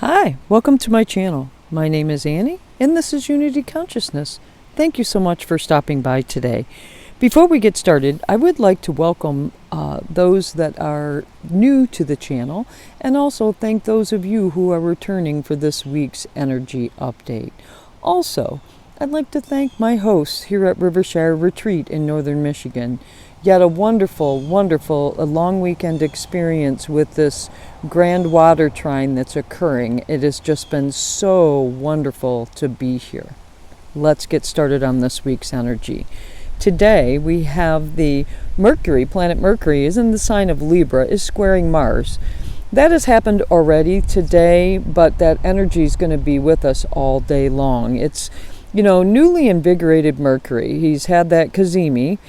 Hi, welcome to my channel. My name is Annie, and this is Unity Consciousness. Thank you so much for stopping by today. Before we get started, I would like to welcome those that are new to the channel, and also thank those of you who are returning for this week's energy update. Also, I'd like to thank my hosts here at Rivershire Retreat in northern Michigan. Yet a wonderful, a long weekend experience with this grand water trine that's occurring. It has just been so wonderful to be here. Let's get started on this week's energy. Today we have the Mercury, planet Mercury is in the sign of Libra, is squaring Mars. That has happened already today, but that energy is going to be with us all day long. It's, newly invigorated Mercury. He's had that Cazimi.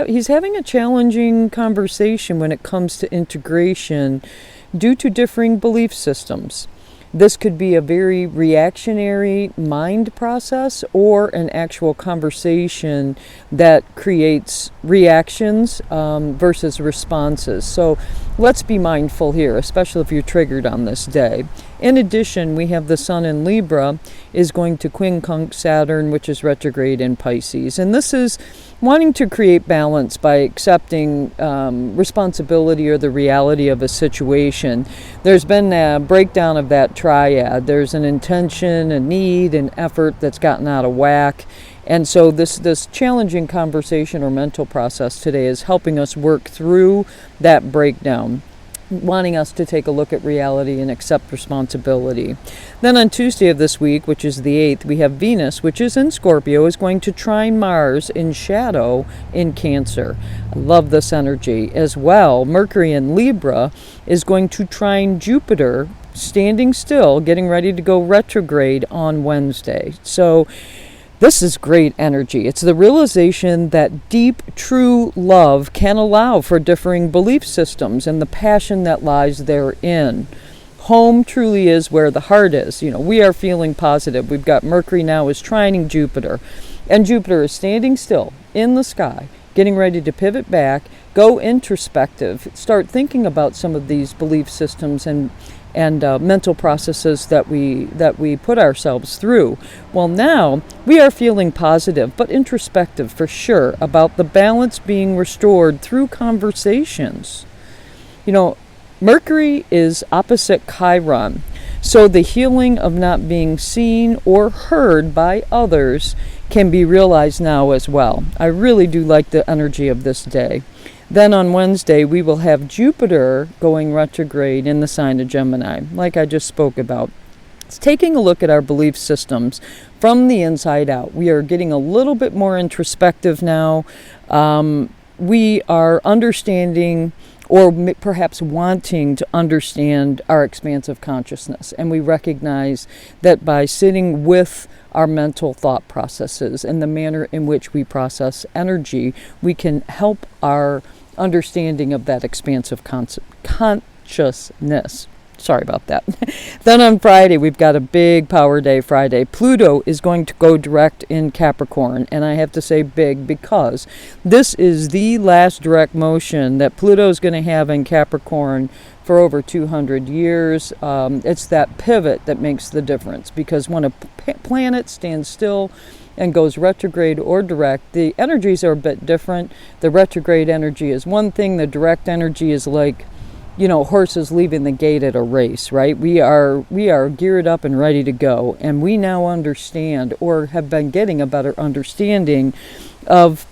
He's having a challenging conversation when it comes to integration due to differing belief systems. This could be a very reactionary mind process or an actual conversation that creates reactions versus responses. So let's be mindful here, especially if you're triggered on this day. In addition, we have the Sun in Libra is going to quincunx Saturn, which is retrograde in Pisces. And this is wanting to create balance by accepting responsibility or the reality of a situation. There's been a breakdown of that triad. There's an intention, a need, an effort that's gotten out of whack. And so this challenging conversation or mental process today is helping us work through that breakdown, wanting us to take a look at reality and accept responsibility. Then on Tuesday of this week, which is the 8th, we have Venus, which is in Scorpio, is going to trine Mars in shadow in Cancer. I love this energy. As well, Mercury in Libra is going to trine Jupiter, standing still, getting ready to go retrograde on Wednesday. So this is great energy. It's the realization that deep, true love can allow for differing belief systems and the passion that lies therein. Home truly is where the heart is. We are feeling positive. We've got Mercury now is trining Jupiter, and Jupiter is standing still in the sky, getting ready to pivot back, go introspective, start thinking about some of these belief systems and mental processes that we put ourselves through. Well, now we are feeling positive, but introspective for sure about the balance being restored through conversations. Mercury is opposite Chiron, so the healing of not being seen or heard by others can be realized now as well. I really do like the energy of this day. Then on Wednesday, we will have Jupiter going retrograde in the sign of Gemini, like I just spoke about. It's taking a look at our belief systems from the inside out. We are getting a little bit more introspective now. We are understanding, or perhaps wanting to understand, our expansive consciousness. And we recognize that by sitting with our mental thought processes and the manner in which we process energy, we can help our understanding of that expansive consciousness. Sorry about that. Then on Friday, we've got a big power day Friday. Pluto is going to go direct in Capricorn. And I have to say big because this is the last direct motion that Pluto is going to have in Capricorn for over 200 years. It's that pivot that makes the difference, because when a planet stands still and goes retrograde or direct, the energies are a bit different. The retrograde energy is one thing. The direct energy is like, horses leaving the gate at a race, right? We are geared up and ready to go. And we now understand, or have been getting a better understanding of,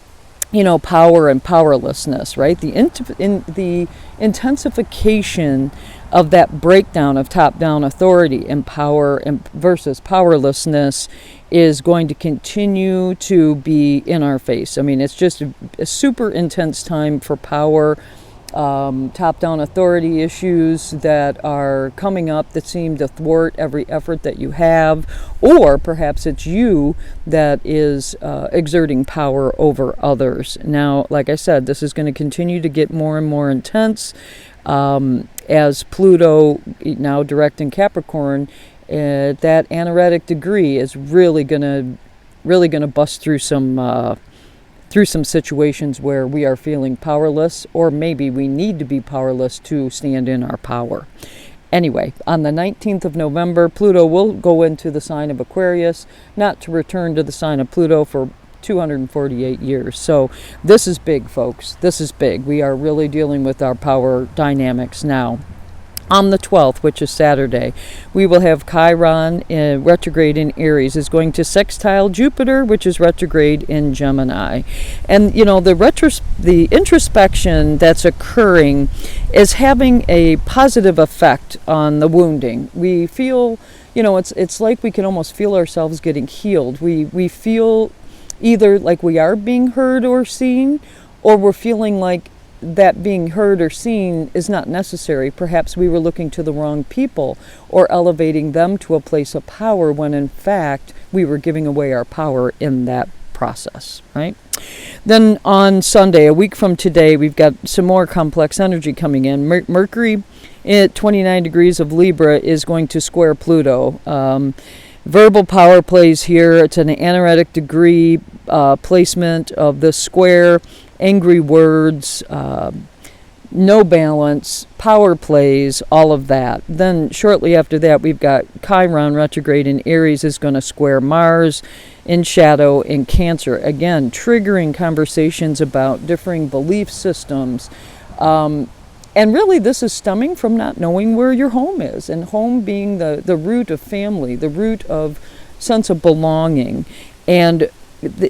power and powerlessness, right? The intensification of that breakdown of top-down authority and power versus powerlessness is going to continue to be in our face. I mean, it's just a super intense time for power. Top-down authority issues that are coming up that seem to thwart every effort that you have, or perhaps it's you that is exerting power over others. Now, like I said, this is going to continue to get more and more intense as Pluto, now direct in Capricorn, that anaretic degree is really going to bust through some situations where we are feeling powerless, or maybe we need to be powerless to stand in our power. Anyway, on the 19th of November, Pluto will go into the sign of Aquarius, not to return to the sign of Pluto for 248 years. So this is big, folks. This is big. We are really dealing with our power dynamics now. On the 12th, which is Saturday, we will have Chiron retrograde in Aries is going to sextile Jupiter, which is retrograde in Gemini. And, you know, the introspection that's occurring is having a positive effect on the wounding. We feel, you know, it's like we can almost feel ourselves getting healed. We feel either like we are being heard or seen, or we're feeling like that being heard or seen is not necessary. Perhaps we were looking to the wrong people or elevating them to a place of power when in fact we were giving away our power in that process, right? Then on Sunday, a week from today, we've got some more complex energy coming in. Mercury at 29 degrees of Libra is going to square Pluto. Verbal power plays here. It's an anaretic degree placement of the square. Angry words, no balance, power plays, all of that. Then shortly after that, we've got Chiron retrograde in Aries is going to square Mars in shadow in Cancer. Again, triggering conversations about differing belief systems. And really, this is stemming from not knowing where your home is, and home being the root of family, the root of sense of belonging. And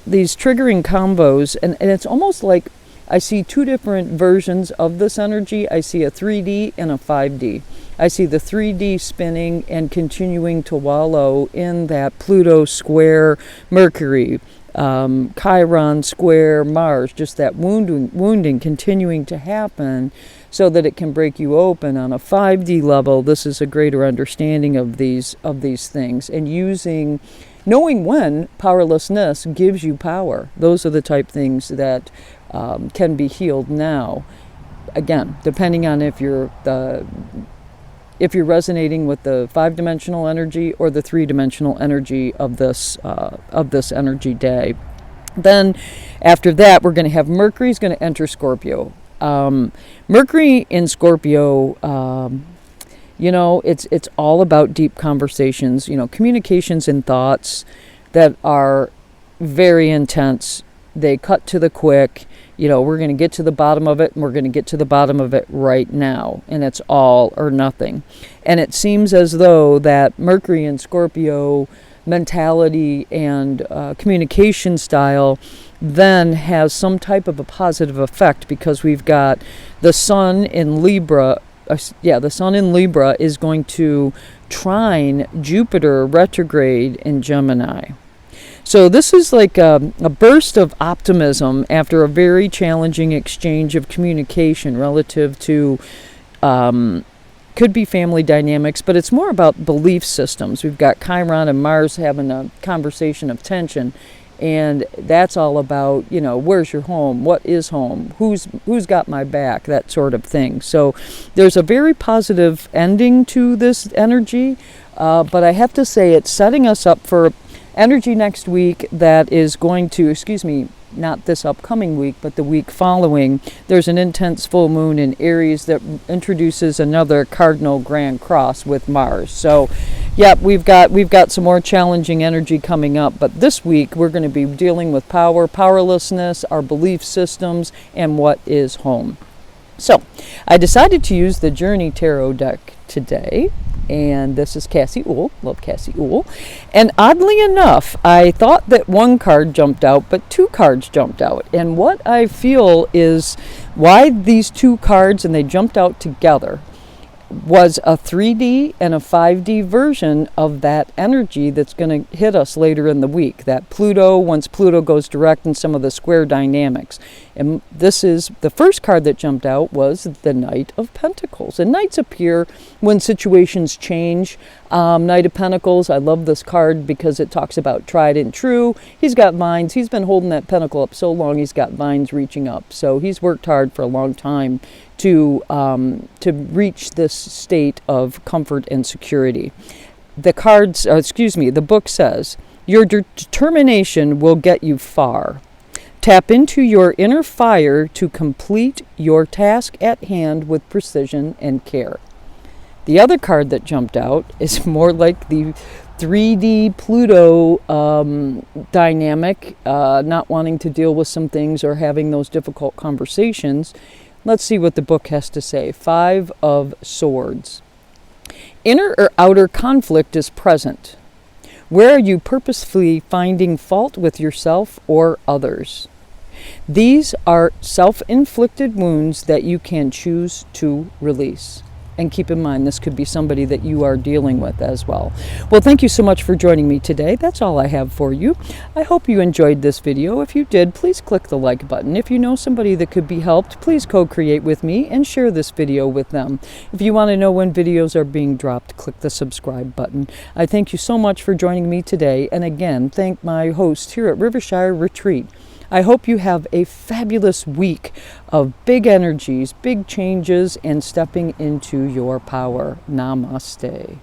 these triggering combos, and it's almost like I see two different versions of this energy. I see a 3D and a 5D. I see the 3D spinning and continuing to wallow in that Pluto square Mercury, Chiron square Mars, just that wounding continuing to happen so that it can break you open. On a 5D level, this is a greater understanding of these things, and knowing when powerlessness gives you power. Those are the type things that can be healed now. Again, depending on if you're resonating with the 5-dimensional energy or the 3-dimensional energy of this energy day. Then after that, we're going to have Mercury's going to enter Scorpio. Mercury in Scorpio, you know, it's all about deep conversations, you know, communications and thoughts that are very intense. They cut to the quick. You know, we're going to get to the bottom of it, and we're going to get to the bottom of it right now. And it's all or nothing. And it seems as though that Mercury in Scorpio mentality and communication style then has some type of a positive effect, because we've got the Sun in Libra. The Sun in Libra is going to trine Jupiter retrograde in Gemini. So this is like a burst of optimism after a very challenging exchange of communication relative to, could be family dynamics, but it's more about belief systems. We've got Chiron and Mars having a conversation of tension. And that's all about, you know, where's your home? What is home? Who's got my back? That sort of thing. So there's a very positive ending to this energy. But I have to say it's setting us up for energy next week that is going to, not this upcoming week, but the week following. There's an intense full moon in Aries that introduces another cardinal grand cross with Mars. So, yeah, we've got some more challenging energy coming up. But this week we're going to be dealing with powerlessness, our belief systems, and what is home. So, I decided to use the Journey Tarot deck today. And this is Cassie Uhl. Love Cassie Uhl. And oddly enough, I thought that one card jumped out, but two cards jumped out. And what I feel is why these two cards, and they jumped out together, was a 3D and a 5D version of that energy that's going to hit us later in the week. That Pluto, once Pluto goes direct, and some of the square dynamics. And this is, the first card that jumped out was the Knight of Pentacles. And Knights appear when situations change. Knight of Pentacles, I love this card because it talks about tried and true. He's got vines. He's been holding that pentacle up so long, he's got vines reaching up. So he's worked hard for a long time to reach this state of comfort and security. The book says, your determination will get you far. Tap into your inner fire to complete your task at hand with precision and care. The other card that jumped out is more like the 3D Pluto dynamic, not wanting to deal with some things or having those difficult conversations. Let's see what the book has to say. 5 of Swords. Inner or outer conflict is present. Where are you purposefully finding fault with yourself or others? These are self-inflicted wounds that you can choose to release. And keep in mind, this could be somebody that you are dealing with as well. Well, thank you so much for joining me today. That's all I have for you. I hope you enjoyed this video. If you did, please click the like button. If you know somebody that could be helped, please co-create with me and share this video with them. If you want to know when videos are being dropped, click the subscribe button. I thank you so much for joining me today. And again, thank my host here at Rivershire Retreat. I hope you have a fabulous week of big energies, big changes, and stepping into your power. Namaste.